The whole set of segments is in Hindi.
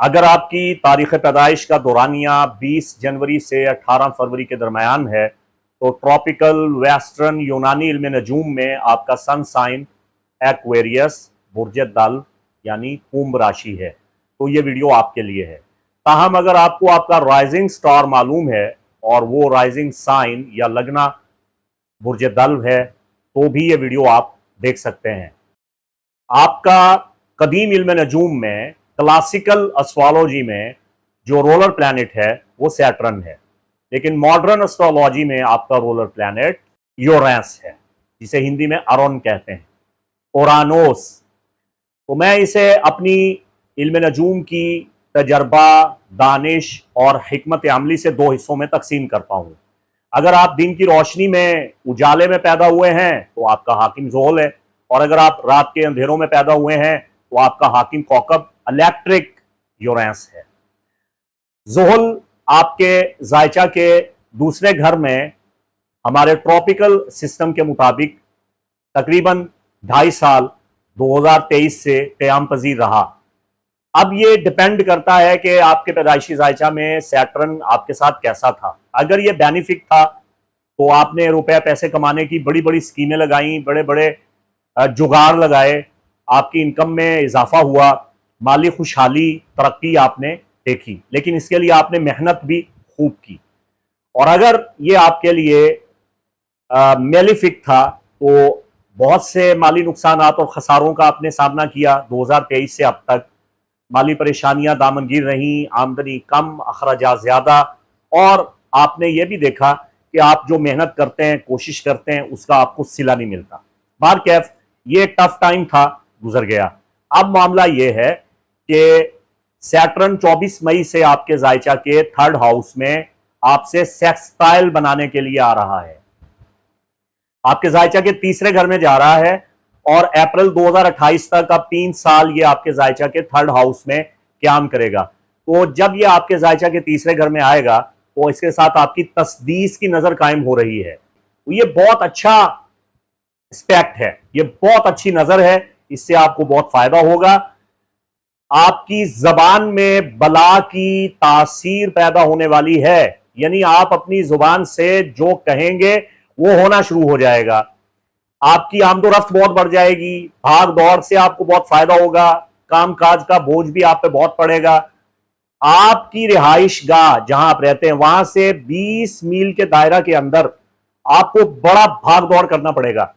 अगर आपकी तारीख पैदाइश का दौरानिया 20 जनवरी से 18 फरवरी के दरमियान है तो ट्रॉपिकल वेस्टर्न यूनानी इल्म नजूम में आपका सन साइन एक्वेरियस बुर्ज दल यानी कुंभ राशि है। तो ये वीडियो आपके लिए है। ताहम अगर आपको आपका राइजिंग स्टार मालूम है और वो राइजिंग साइन या लगना बुर्ज दल है तो भी ये वीडियो आप देख सकते हैं। आपका कदीम इल्म नजूम में क्लासिकल एस्ट्रोलॉजी में जो रोलर प्लैनेट है वो सैटर्न है, लेकिन मॉडर्न एस्ट्रोलॉजी में आपका रोलर प्लैनेट यूरेनस है, जिसे हिंदी में अरुण कहते हैं, ओरानोस। तो मैं इसे अपनी इल्म नजूम की तजर्बा, दानिश और हिकमत अमली से दो हिस्सों में तकसीम करता हूँ। अगर आप दिन की रोशनी में उजाले में पैदा हुए हैं तो आपका हाकिम ज़ोहल है, और अगर आप रात के अंधेरों में पैदा हुए हैं तो आपका हाकिम कौकब इलेक्ट्रिक यूरेनस है। ज़ोहल आपके जायचा के दूसरे घर में हमारे ट्रॉपिकल सिस्टम के मुताबिक तकरीबन 2.5 साल 2023 से क़याम पजीर रहा। अब ये डिपेंड करता है कि आपके पैदाइशी जायचा में सैटर्न आपके साथ कैसा था। अगर ये बेनिफिक था तो आपने रुपए पैसे कमाने की बड़ी बड़ी स्कीमें लगाई, बड़े बड़े जुगाड़ लगाए, आपकी इनकम में इजाफा हुआ, माली खुशहाली, तरक्की आपने देखी, लेकिन इसके लिए आपने मेहनत भी खूब की। और अगर ये आपके लिए मेलिफिक था तो बहुत से माली नुकसान और खसारों का आपने सामना किया। 2023 से अब तक माली परेशानियां दामनगीर रहीं, आमदनी कम, अखराजात ज्यादा, और आपने ये भी देखा कि आप जो मेहनत करते हैं, कोशिश करते हैं, उसका आपको सिला नहीं मिलता। बार कैफ ये टफ टाइम था, गुजर गया। अब मामला ये है कि सैटर्न 24 मई से आपके जायचा के थर्ड हाउस में आपसे सेक्सटाइल बनाने के लिए आ रहा है, आपके जायचा के तीसरे घर में जा रहा है, और अप्रैल 2028 तक अब 3 साल ये आपके जायचा के थर्ड हाउस में क्याम करेगा। तो जब ये आपके जायचा के तीसरे घर में आएगा तो इसके साथ आपकी तस्दीस की नजर कायम हो रही है। तो ये बहुत अच्छा एस्पेक्ट है, ये बहुत अच्छी नजर है, इससे आपको बहुत फायदा होगा। आपकी जबान में बला की तासीर पैदा होने वाली है, यानी आप अपनी जुबान से जो कहेंगे वो होना शुरू हो जाएगा। आपकी आमदोरफ्त बहुत बढ़ जाएगी, भाग दौड़ से आपको बहुत फायदा होगा, काम काज का बोझ भी आप पे बहुत पड़ेगा। आपकी रिहाइश गाह जहां आप रहते हैं वहां से 20 मील के दायरा के अंदर आपको बड़ा भाग दौड़ करना पड़ेगा।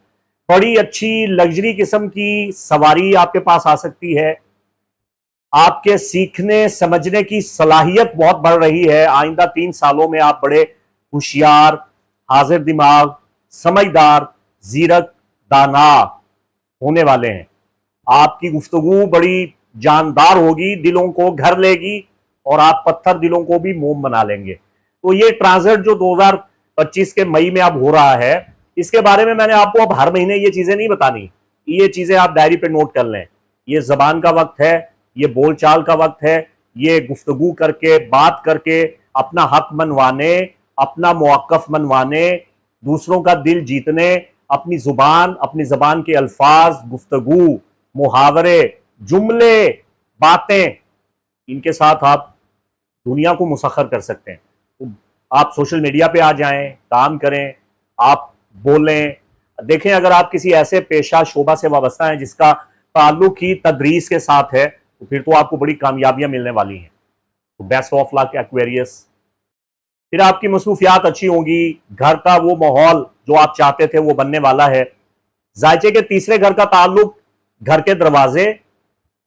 बड़ी अच्छी लग्जरी किस्म की सवारी आपके पास आ सकती है। आपके सीखने समझने की सलाहियत बहुत बढ़ रही है। आइंदा 3 सालों में आप बड़े होशियार, हाजिर दिमाग, समझदार, जीरक, दाना होने वाले हैं। आपकी गुफ्तगू बड़ी जानदार होगी, दिलों को घर लेगी, और आप पत्थर दिलों को भी मोम बना लेंगे। तो ये ट्रांजिट जो 2025 के मई में अब हो रहा है, इसके बारे में मैंने आपको अब हर महीने ये चीजें नहीं बतानी, ये चीजें आप डायरी पे नोट कर लें। ये जबान का वक्त है, ये बोलचाल का वक्त है, ये गुफ्तगू करके, बात करके अपना हक मनवाने, अपना मौक़िफ़ मनवाने, दूसरों का दिल जीतने, अपनी जुबान, अपनी जबान के अल्फाज, गुफ्तगू, मुहावरे, जुमले, बातें, इनके साथ आप दुनिया को मुसख्खर कर सकते हैं। तो आप सोशल मीडिया पे आ जाएं, काम करें, आप बोलें। देखें, अगर आप किसी ऐसे पेशा शोबा से वाबस्ता हैं जिसका ताल्लुक ही तदरीस के साथ है तो फिर तो आपको बड़ी कामयाबियां मिलने वाली हैं। तो बेस्ट ऑफ लक एक्वेरियस। फिर आपकी मसरूफियात अच्छी होंगी, घर का वो माहौल जो आप चाहते थे वो बनने वाला है। जायचे के तीसरे घर का ताल्लुक घर के दरवाजे,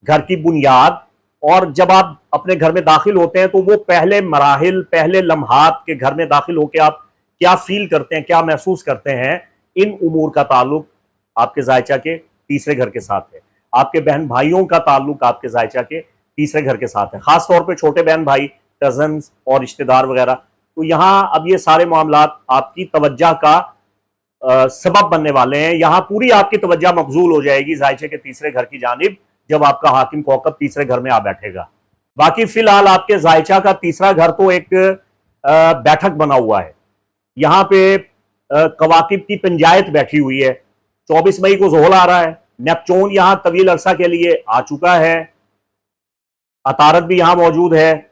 घर की बुनियाद, और जब आप अपने घर में दाखिल होते हैं तो वो पहले मराहिल, पहले लम्हात के घर में दाखिल होकर आप क्या फील करते हैं, क्या महसूस करते हैं, इन उमूर का ताल्लुक आपके जायचा के तीसरे घर के साथ है। आपके बहन भाइयों का ताल्लुक आपके जायचा के तीसरे घर के साथ है, खासतौर पर छोटे बहन भाई, कजन्स और रिश्तेदार वगैरह। तो यहां अब ये सारे मामलात आपकी तवज्जा का सबब बनने वाले हैं। यहां पूरी आपकी तवज्जा मबजूल हो जाएगी जायचे के तीसरे घर की जानिब, जब आपका हाकिम कौकब तीसरे घर में आ बैठेगा। बाकी फिलहाल आपके जायचा का तीसरा घर तो एक बैठक बना हुआ है। यहां पे कवाकिब की पंचायत बैठी हुई है। 24 मई को ज़ोहल आ रहा है, नेपचून यहां तवील अरसा के लिए आ चुका है। अतारत भी यहां मौजूद है,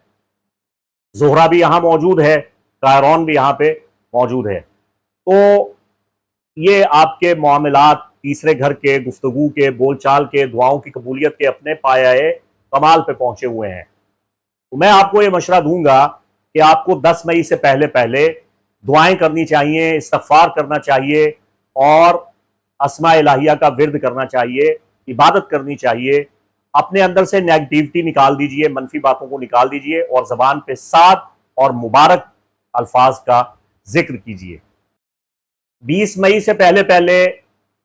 जोहरा भी यहां मौजूद है, कायरॉन भी यहां पे मौजूद है। तो ये आपके मामलात तीसरे घर के, गुफ्तगू के, बोलचाल के, दुआओं की कबूलियत के अपने पाए कमाल पे पहुंचे हुए हैं। तो मैं आपको ये मशवरा दूंगा कि आपको 10 मई से पहले पहले दुआएं करनी चाहिए, इस्तगफार करना चाहिए और अस्मा इलाहिया का विर्द करना चाहिए, इबादत करनी चाहिए। अपने अंदर से नेगेटिविटी निकाल दीजिए, मनफी बातों को निकाल दीजिए और जबान पे साद और मुबारक अल्फाज का जिक्र कीजिए। 20 मई से पहले पहले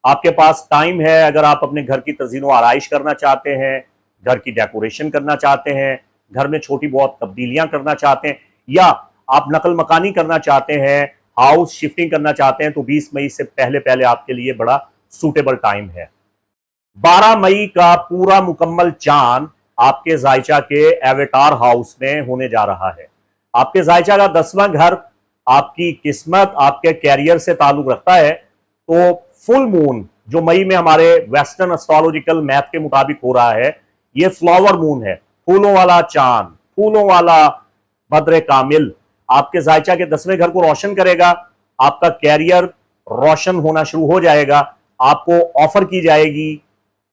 आपके पास टाइम है। अगर आप अपने घर की तज़ीनो आराइश करना चाहते हैं, घर की डेकोरेशन करना चाहते हैं, घर में छोटी बहुत तब्दीलियां करना चाहते हैं, या आप नकल मकानी करना चाहते हैं, हाउस शिफ्टिंग करना चाहते हैं, तो 20 मई से पहले पहले आपके लिए बड़ा सूटेबल टाइम है। 12 मई का पूरा मुकम्मल चांद आपके जायचा के एवेटार हाउस में होने जा रहा है। आपके जायचा का 10वां घर आपकी किस्मत, आपके कैरियर से ताल्लुक रखता है। तो फुल मून जो मई में हमारे वेस्टर्न एस्ट्रोलॉजिकल मैथ के मुताबिक हो रहा है, ये फ्लावर मून है, फूलों वाला चांद, फूलों वाला बद्र कामिल आपके जायचा के 10वें घर को रोशन करेगा। आपका कैरियर रोशन होना शुरू हो जाएगा, आपको ऑफर की जाएगी,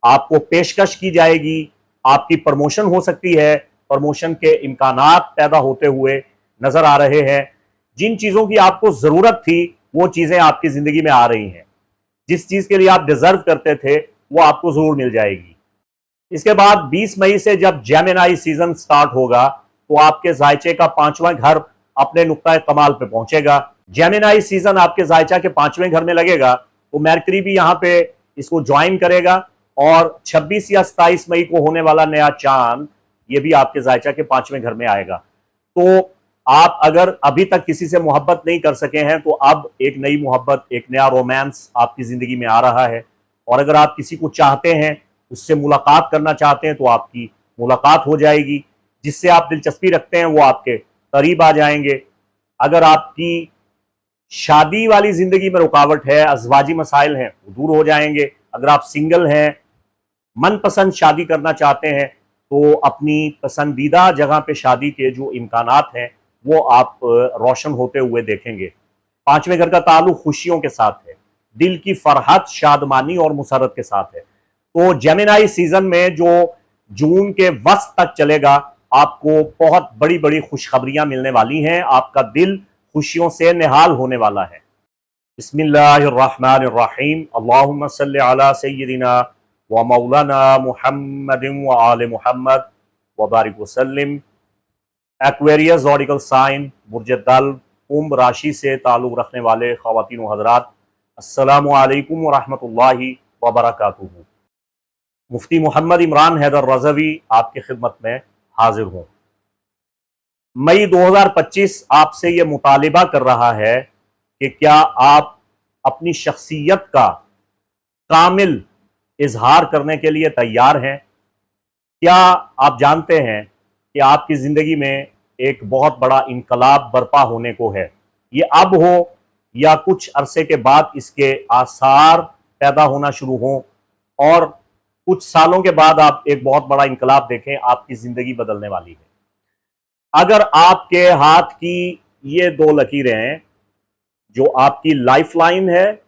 आपको पेशकश की जाएगी, आपकी प्रमोशन हो सकती है, प्रमोशन के इम्कानात पैदा होते हुए नजर आ रहे हैं। जिन चीजों की आपको जरूरत थी वो चीजें आपकी जिंदगी में आ रही हैं। जिस चीज के लिए आप डिजर्व करते थे वो आपको जरूर मिल जाएगी। इसके बाद 20 मई से जब जेमिनी सीजन स्टार्ट होगा तो आपके जायचे का 5वां घर अपने नुक्ता कमाल पे पहुंचेगा। जेमिनी सीजन आपके जायचा के 5वें घर में लगेगा तो मैर्करी भी यहां पे इसको ज्वाइन करेगा और 26 या 27 मई को होने वाला नया चांद ये भी आपके जायचा के 5वें घर में आएगा। तो आप अगर अभी तक किसी से मोहब्बत नहीं कर सके हैं तो अब एक नई मोहब्बत, एक नया रोमांस आपकी जिंदगी में आ रहा है। और अगर आप किसी को चाहते हैं, उससे मुलाकात करना चाहते हैं, तो आपकी मुलाकात हो जाएगी। जिससे आप दिलचस्पी रखते हैं वो आपके करीब आ जाएंगे। अगर आपकी शादी वाली जिंदगी में रुकावट है, अज़वाजी मसाइल हैं, वो दूर हो जाएंगे। अगर आप सिंगल हैं, मनपसंद शादी करना चाहते हैं, तो अपनी पसंदीदा जगह पे शादी के जो इम्कानात हैं वो आप रोशन होते हुए देखेंगे। 5वें घर का ताल्लुक खुशियों के साथ है, दिल की फरहत, शादमानी और मुसरत के साथ है। तो जेमिनी सीजन में जो जून के वस्त तक चलेगा, आपको बहुत बड़ी बड़ी खुशखबरियां मिलने वाली हैं। आपका दिल खुशियों से निहाल होने वाला है। बिस्मिल्लाहिर्रहमानिर्रहीम। अल्लाहुम्मा सल्लि अला सय्यिदिना व मौलाना मुहम्मदिन व आले मुहम्मद व बारिक वसल्लिम। एक्वेरियस ज़ोडिकल साइन, बुर्ज दल, कुंभ राशि से ताल्लुक़ रखने वाले ख़वातीन व हज़रात, अस्सलामु अलैकुम व रहमतुल्लाहि व बरकातुहू। मुफ्ती मोहम्मद इमरान हैदर रज़वी आपकी खिदमत में हाजिर हूँ। मई 2025 आपसे ये मुतालिबा कर रहा है कि क्या आप अपनी शख्सियत का कामिल इजहार करने के लिए तैयार हैं। क्या आप जानते हैं कि आपकी ज़िंदगी में एक बहुत बड़ा इनकलाब बर्पा होने को है। ये अब हो या कुछ अरसे के बाद इसके आसार पैदा होना शुरू हों और कुछ सालों के बाद आप एक बहुत बड़ा इनकलाब देखें, आपकी ज़िंदगी बदलने वाली है। अगर आपके हाथ की ये 2 लकीरें हैं, जो आपकी लाइफ लाइन है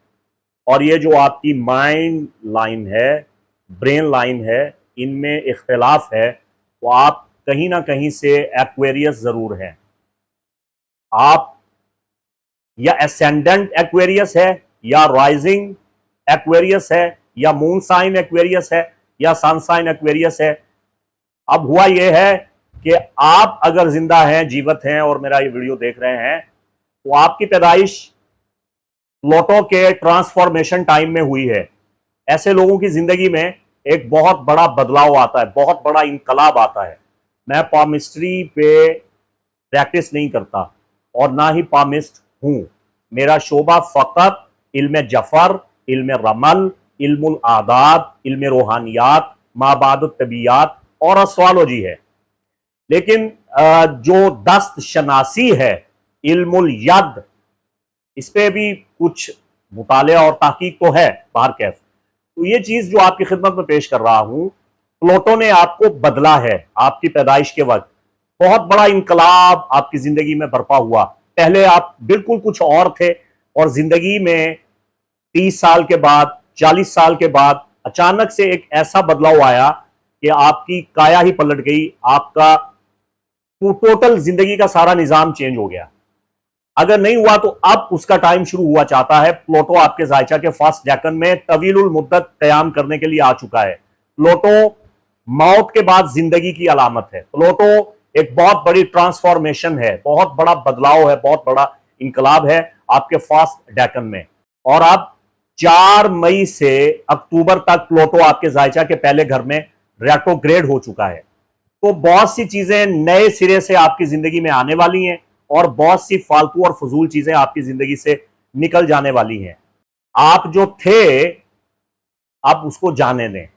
और ये जो आपकी माइंड लाइन है, ब्रेन लाइन है, इनमें इख्तिलाफ है, तो आप कहीं ना कहीं से एक्वेरियस जरूर हैं। आप या एसेंडेंट एक्वेरियस है, या राइजिंग एक्वेरियस है, या मून साइन एक्वेरियस है, या सन साइन एक्वेरियस है। अब हुआ यह है कि आप अगर जिंदा हैं, जीवित हैं और मेरा ये वीडियो देख रहे हैं, तो आपकी पैदाइश प्लूटो के ट्रांसफॉर्मेशन टाइम में हुई है। ऐसे लोगों की जिंदगी में एक बहुत बड़ा बदलाव आता है, बहुत बड़ा इनकलाब आता है। मैं पामिस्ट्री पे प्रैक्टिस नहीं करता और ना ही पामिस्ट हूं। मेरा शोबा फकत इल्म जफर, इल्म रमल, इल्मुल आदाद, इल्म रूहानियात, माबाद तबीयात और एस्ट्रोलॉजी है। लेकिन जो दस्त शनासी है, इल्मुल यद, इस पे भी कुछ मुताले और तहकीक तो है बाहर कैफ। तो ये चीज जो आपकी खिदमत में पेश कर रहा हूं, प्लूटो ने आपको बदला है। आपकी पैदाइश के वक्त बहुत बड़ा इनकलाब आपकी जिंदगी में बरपा हुआ। पहले आप बिल्कुल कुछ और थे और जिंदगी में 30 साल के बाद, 40 साल के बाद अचानक से एक ऐसा बदलाव आया कि आपकी काया ही पलट गई। आपका टोटल जिंदगी का सारा निजाम चेंज हो गया। अगर नहीं हुआ तो अब उसका टाइम शुरू हुआ चाहता है। प्लूटो आपके जायचा के फर्स्ट डेकन में तवीलुल मुद्दत कयाम करने के लिए आ चुका है। प्लूटो मौत के बाद जिंदगी की अलामत है। प्लूटो एक बहुत बड़ी ट्रांसफॉर्मेशन है, बहुत बड़ा बदलाव है, बहुत बड़ा इनकलाब है आपके फर्स्ट डेकन में। और अब 4 मई से अक्टूबर तक प्लूटो आपके जायचा के पहले घर में रेट्रोग्रेड हो चुका है। तो बहुत सी चीजें नए सिरे से आपकी जिंदगी में आने वाली हैं और बहुत सी फालतू और फजूल चीजें आपकी जिंदगी से निकल जाने वाली हैं। आप जो थे आप उसको जाने दें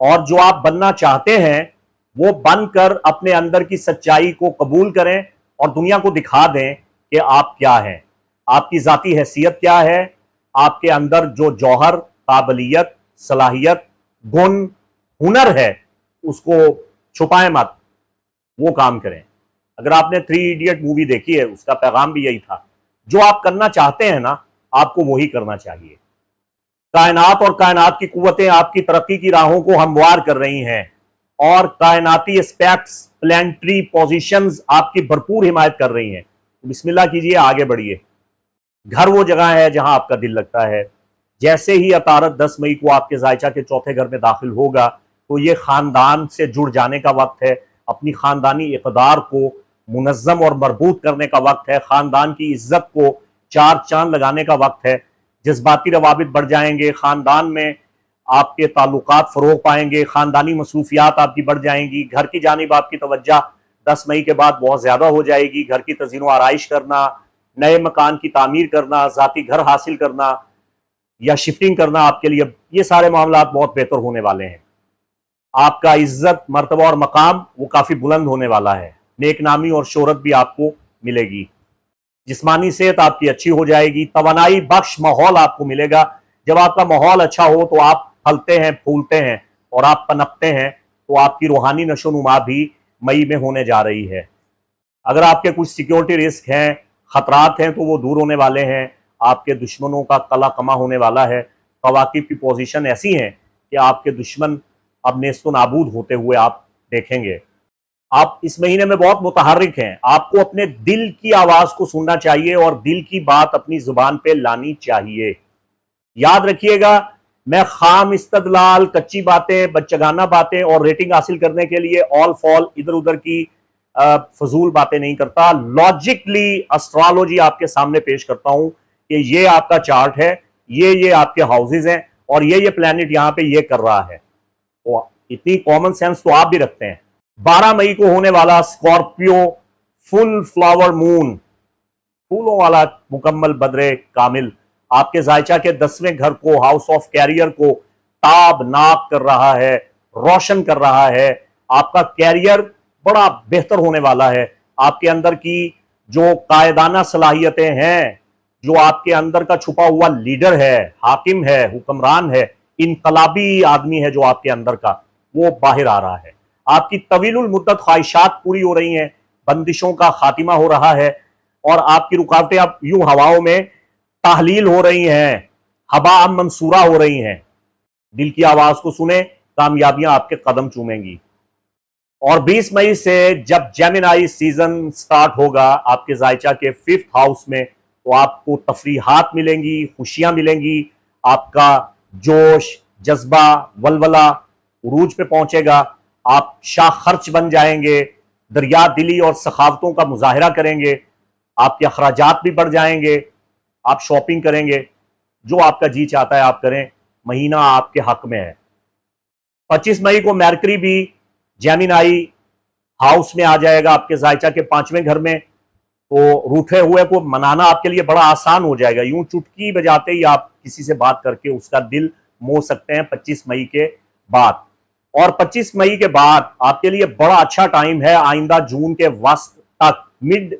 और जो आप बनना चाहते हैं वो बनकर अपने अंदर की सच्चाई को कबूल करें और दुनिया को दिखा दें कि आप क्या हैं, आपकी जाती हैसियत क्या है, आपके अंदर जो जौहर, काबिलियत, सलाहियत, गुण, हुनर है उसको छुपाएं मत, वो काम करें। अगर आपने 3 इडियट मूवी देखी है उसका पैगाम भी यही था। जो आप करना चाहते हैं ना आपको वही करना चाहिए। कायनात और कायनात की कुव्वतें आपकी तरक्की की राहों को हमवार कर रही हैं और कायनाती एस्पेक्ट्स, प्लानिटरी पोजीशंस आपकी भरपूर हिमायत कर रही हैं। बिस्मिल्लाह कीजिए, आगे बढ़िए। घर वो जगह है जहां आपका दिल लगता है। जैसे ही अतारत 10 मई को आपके जायचा के चौथे घर में दाखिल होगा तो ये खानदान से जुड़ जाने का वक्त है। अपनी खानदानी इक़दार को मुनज़्ज़म और मरबूत करने का वक्त है। खानदान की इज्जत को 4 चांद लगाने का वक्त है। जज्बाती रवाबित बढ़ जाएंगे, खानदान में आपके ताल्लुकात फ़रोग पाएंगे, खानदानी मसरूफियात आपकी बढ़ जाएंगी। घर की जानिब आपकी तवज्जो 10 मई के बाद बहुत ज़्यादा हो जाएगी। घर की तज़ीन व आराइश करना, नए मकान की तामीर करना, ज़ाती घर हासिल करना या शिफ्टिंग करना, आपके लिए ये सारे मामला बहुत बेहतर होने वाले हैं। आपका इज्जत, मर्तबा और मकाम वो काफ़ी बुलंद होने वाला है। नेक नामी और शोहरत भी आपको मिलेगी। जिस्मानी सेहत आपकी अच्छी हो जाएगी। तवानाई बख्श माहौल आपको मिलेगा। जब आपका माहौल अच्छा हो तो आप फलते हैं, फूलते हैं और आप पनपते हैं। तो आपकी रूहानी नशोनुमा भी मई में होने जा रही है। अगर आपके कुछ सिक्योरिटी रिस्क हैं, खतरात हैं तो वो दूर होने वाले हैं। आपके दुश्मनों का कला कमा होने वाला है। कवाकिब की पोजीशन ऐसी है कि आपके दुश्मन अब नेस्तो नाबूद होते हुए आप देखेंगे। आप इस महीने में बहुत मुतहर्रिक हैं। आपको अपने दिल की आवाज को सुनना चाहिए और दिल की बात अपनी जुबान पे लानी चाहिए। याद रखिएगा, मैं खाम इस्तदलाल, कच्ची बातें, बच्चगाना बातें और रेटिंग हासिल करने के लिए ऑल फॉल इधर उधर की फजूल बातें नहीं करता। लॉजिकली एस्ट्रोलॉजी आपके सामने पेश करता हूं कि ये आपका चार्ट है, ये आपके हाउसेज हैं और ये प्लैनेट यहां पे ये कर रहा है। तो इतनी कॉमन सेंस तो आप भी रखते हैं। 12 मई को होने वाला स्कॉर्पियो फुल फ्लावर मून, फूलों वाला मुकम्मल बदरे कामिल आपके जायचा के 10वें घर को, हाउस ऑफ कैरियर को ताबनाक कर रहा है, रोशन कर रहा है। आपका कैरियर बड़ा बेहतर होने वाला है। आपके अंदर की जो कायदाना सलाहियतें हैं, जो आपके अंदर का छुपा हुआ लीडर है, हाकिम है, हुक्मरान है, इनकलाबी आदमी है जो आपके अंदर का, वो बाहर आ रहा है। आपकी तवीलुल मुद्दत ख्वाहिशात पूरी हो रही हैं, बंदिशों का खातिमा हो रहा है और आपकी रुकावटें अब यूं हवाओं में ताहलील हो रही हैं, हवा मंसूरा हो रही हैं। दिल की आवाज को सुने, कामयाबियां आपके कदम चूमेंगी। और 20 मई से जब जेमिनाई सीजन स्टार्ट होगा आपके जायचा के 5th हाउस में, तो आपको तफरीहात मिलेंगी, खुशियां मिलेंगी। आपका जोश, जज्बा, वलवला उरूज पे पहुंचेगा। आप शाह खर्च बन जाएंगे, दरिया दिली और सखावतों का मुजाहरा करेंगे। आपके अखराजात भी बढ़ जाएंगे। आप शॉपिंग करेंगे, जो आपका जी चाहता है आप करें। महीना आपके हक में है। 25 मई को मैर्करी भी जेमिनाई हाउस में आ जाएगा आपके जायचा के 5वें घर में। तो रूठे हुए को मनाना आपके लिए बड़ा आसान हो जाएगा। यूं चुटकी बजाते ही आप किसी से बात करके उसका दिल मोह सकते हैं 25 मई के बाद। और 25 मई के बाद आपके लिए बड़ा अच्छा टाइम है। आइंदा जून के वस्त तक, मिड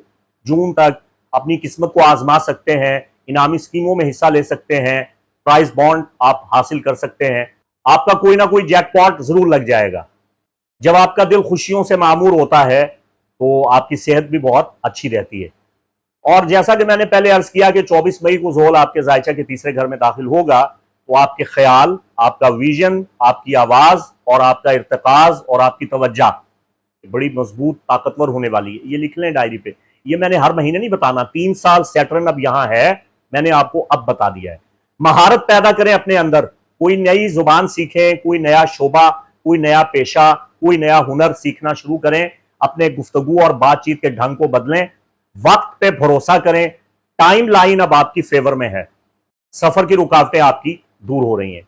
जून तक अपनी किस्मत को आजमा सकते हैं। इनामी स्कीमों में हिस्सा ले सकते हैं। प्राइज बॉन्ड आप हासिल कर सकते हैं। आपका कोई ना कोई जैकपॉट जरूर लग जाएगा। जब आपका दिल खुशियों से मामूर होता है तो आपकी सेहत भी बहुत अच्छी रहती है। और जैसा कि मैंने पहले अर्ज किया कि 24 मई को जोहल आपके जायचा के तीसरे घर में दाखिल होगा, तो आपके ख्याल, आपका विजन, आपकी आवाज और आपका इर्तिकाज और आपकी तवज्जा बड़ी मजबूत ताकतवर होने वाली है। ये लिख लें डायरी पे। ये मैंने हर महीने नहीं बताना, 3 साल सैटर्न अब यहां है, मैंने आपको अब बता दिया है। महारत पैदा करें अपने अंदर, कोई नई जुबान सीखें, कोई नया शोबा, कोई नया पेशा, कोई नया हुनर सीखना शुरू करें। अपने गुफ्तगू और बातचीत के ढंग को बदलें, वक्त पे भरोसा करें। टाइम लाइन अब आपकी फेवर में है, सफर की रुकावटें आपकी दूर हो रही हैं।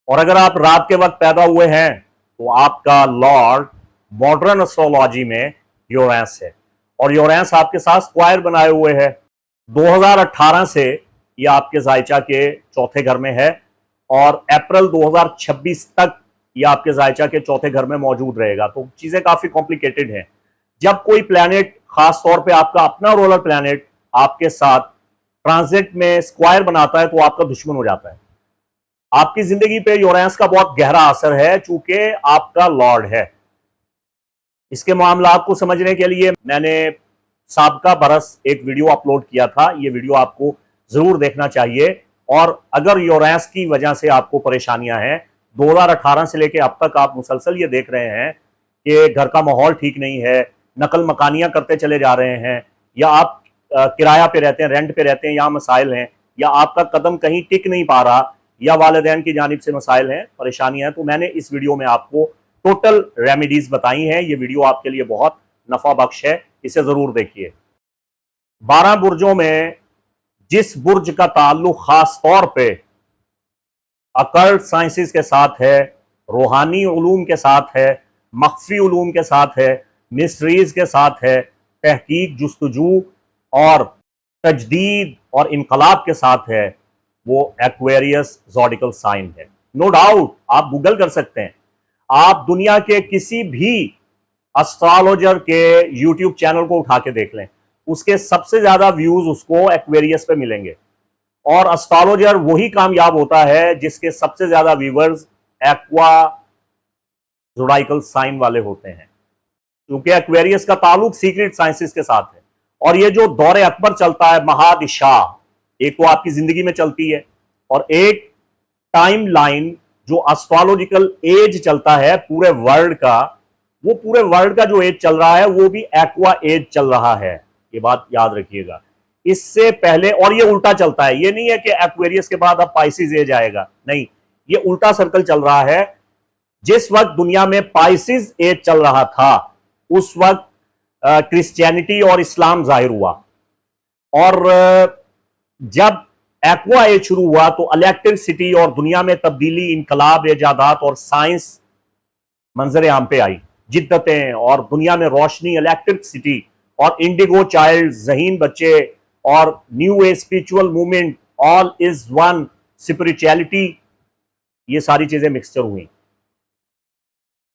और अगर आप रात के वक्त पैदा हुए हैं तो आपका लॉर्ड मॉडर्न एस्ट्रोलॉजी में यूरेनस है, और यूरेनस आपके साथ स्क्वायर बनाए हुए है। 2018 से ये आपके जायचा के चौथे घर में है, और अप्रैल 2026 तक ये आपके जायचा के चौथे घर में मौजूद रहेगा। तो चीजें काफी कॉम्प्लिकेटेड हैं। जब कोई प्लैनेट, खास तौर पे आपका अपना रोलर प्लैनेट, आपके साथ ट्रांजिट में स्क्वायर बनाता है तो आपका दुश्मन हो जाता है। आपकी जिंदगी पे यूरेनस का बहुत गहरा असर है, चूंकि आपका लॉर्ड है। इसके मामला को समझने के लिए मैंने साबका बरस एक वीडियो अपलोड किया था, ये वीडियो आपको जरूर देखना चाहिए। और अगर यूरेनस की वजह से आपको परेशानियां हैं, 2018 से लेकर अब तक आप मुसलसल ये देख रहे हैं कि घर का माहौल ठीक नहीं है, नकल मकानियां करते चले जा रहे हैं, या आप किराया पे रहते हैं, रेंट पे रहते हैं, यहाँ मसाइल हैं, या आपका कदम कहीं टिक नहीं पा रहा, या वालिदैन की जानिब से मसाइल हैं, परेशानियां हैं, तो मैंने इस वीडियो में आपको टोटल रेमेडीज बताई हैं। ये वीडियो आपके लिए बहुत नफा बख्श है, इसे जरूर देखिए। 12 बुर्जों में जिस बुर्ज का ताल्लुक खास तौर पे अकल्ट साइंसेस के साथ है, रूहानी उलूम के साथ है, मख्फी उलूम के साथ है, मिस्ट्रीज के साथ है, तहकीक, जुस्तजू और तजदीद और इनकलाब के साथ है, वो एक्वेरियस ज़ोडिकल साइन है। नो डाउट, आप गूगल कर सकते हैं। आप दुनिया के किसी भी एस्ट्रोलॉजर के यूट्यूब चैनल को उठा के देख लें, उसके सबसे ज्यादा व्यूज उसको एक्वेरियस पे मिलेंगे। और एस्ट्रोलॉजर वही कामयाब होता है जिसके सबसे ज्यादा व्यूवर्स एक्वा ज़ोडिकल साइन वाले होते हैं, क्योंकि एक्वेरियस का ताल्लुक सीक्रेट साइंसेस के साथ है। और ये जो दौरे अकबर चलता है, महादिशा, एक तो आपकी जिंदगी में चलती है, और एक टाइम लाइन जो एस्ट्रोलॉजिकल एज चलता है पूरे वर्ल्ड का, वो पूरे वर्ल्ड का जो एज चल रहा है वो भी एक्वा एज चल रहा है। ये बात याद रखिएगा। इससे पहले, और ये उल्टा चलता है, ये नहीं है कि एक्वेरियस के बाद अब पाइसिस एज आएगा, नहीं, ये उल्टा सर्कल चल रहा है। जिस वक्त दुनिया में पाइसिस एज चल रहा था उस वक्त क्रिश्चियनिटी और इस्लाम जाहिर हुआ, और जब एक्वा एज शुरू हुआ तो इलेक्ट्रिसिटी और दुनिया में तब्दीली, इनकलाब, इजादात और साइंस मंजर आम पे आई। जिद्दतें और दुनिया में रोशनी, इलेक्ट्रिसिटी और इंडिगो चाइल्ड, जहीन बच्चे और new age spiritual movement, all is one spirituality, ये सारी चीजें मिक्सचर हुई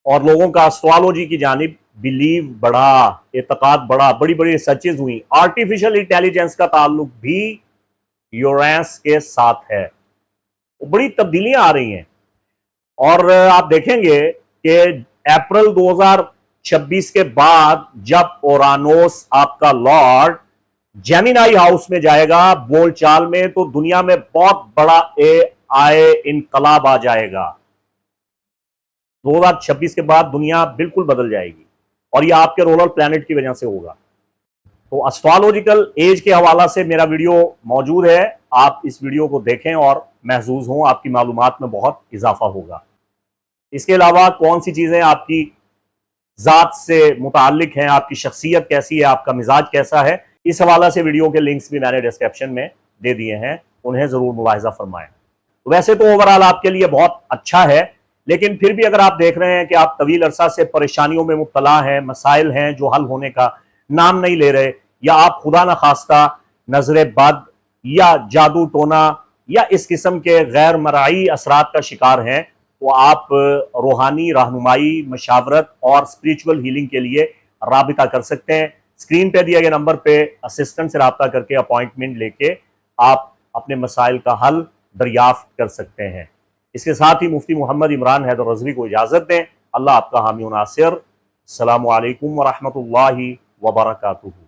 और लोगों का एस्ट्रोलॉजी की जानिब बिलीव बढ़ा, एतकाद बढ़ा, बड़ी बड़ी रिसर्चेज हुई। आर्टिफिशियल इंटेलिजेंस का ताल्लुक भी यूरेनस के साथ है, बड़ी तब्दीलियां आ रही हैं। और आप देखेंगे कि अप्रैल 2026 के बाद जब ओरानोस, आपका लॉर्ड, जेमिनाई हाउस में जाएगा बोलचाल में, तो दुनिया में बहुत बड़ा AI इनकलाब आ जाएगा। 2026 के बाद दुनिया बिल्कुल बदल जाएगी, और यह आपके रोलर प्लैनेट की वजह से होगा। तो एस्ट्रोलॉजिकल एज के हवाला से मेरा वीडियो मौजूद है, आप इस वीडियो को देखें और महसूस हों, आपकी मालूमात में बहुत इजाफा होगा। इसके अलावा कौन सी चीज़ें आपकी ज़ात से मुताल्लिक हैं, आपकी शख्सियत कैसी है, आपका मिजाज कैसा है, इस हवाला से वीडियो के लिंक्स भी मैंने डिस्क्रिप्शन में दे दिए हैं, उन्हें ज़रूर मुलाहिजा फरमाएं। वैसे तो ओवरऑल आपके लिए बहुत अच्छा है, लेकिन फिर भी अगर आप देख रहे हैं कि आप तवील अरसा से परेशानियों में मुब्तला हैं, मसाइल हैं जो हल होने का नाम नहीं ले रहे, या आप खुदा न खास्ता नजर बद या जादू टोना या इस किस्म के गैर मराई असरात का शिकार हैं, तो आप रूहानी रहनुमाई, मशावरत और स्पिरिचुअल हीलिंग के लिए राबिता कर सकते हैं। स्क्रीन पे दिए गए नंबर पे असिस्टेंट से रब्ता करके अपॉइंटमेंट लेके आप अपने मसाइल का हल दरियाफ्त कर सकते हैं। इसके साथ ही मुफ्ती मोहम्मद इमरान हैदर रज़वी को इजाज़त दें। अल्लाह आपका हामी व नासिर। अस्सलामु अलैकुम व रहमतुल्लाहि व बरकातुहू।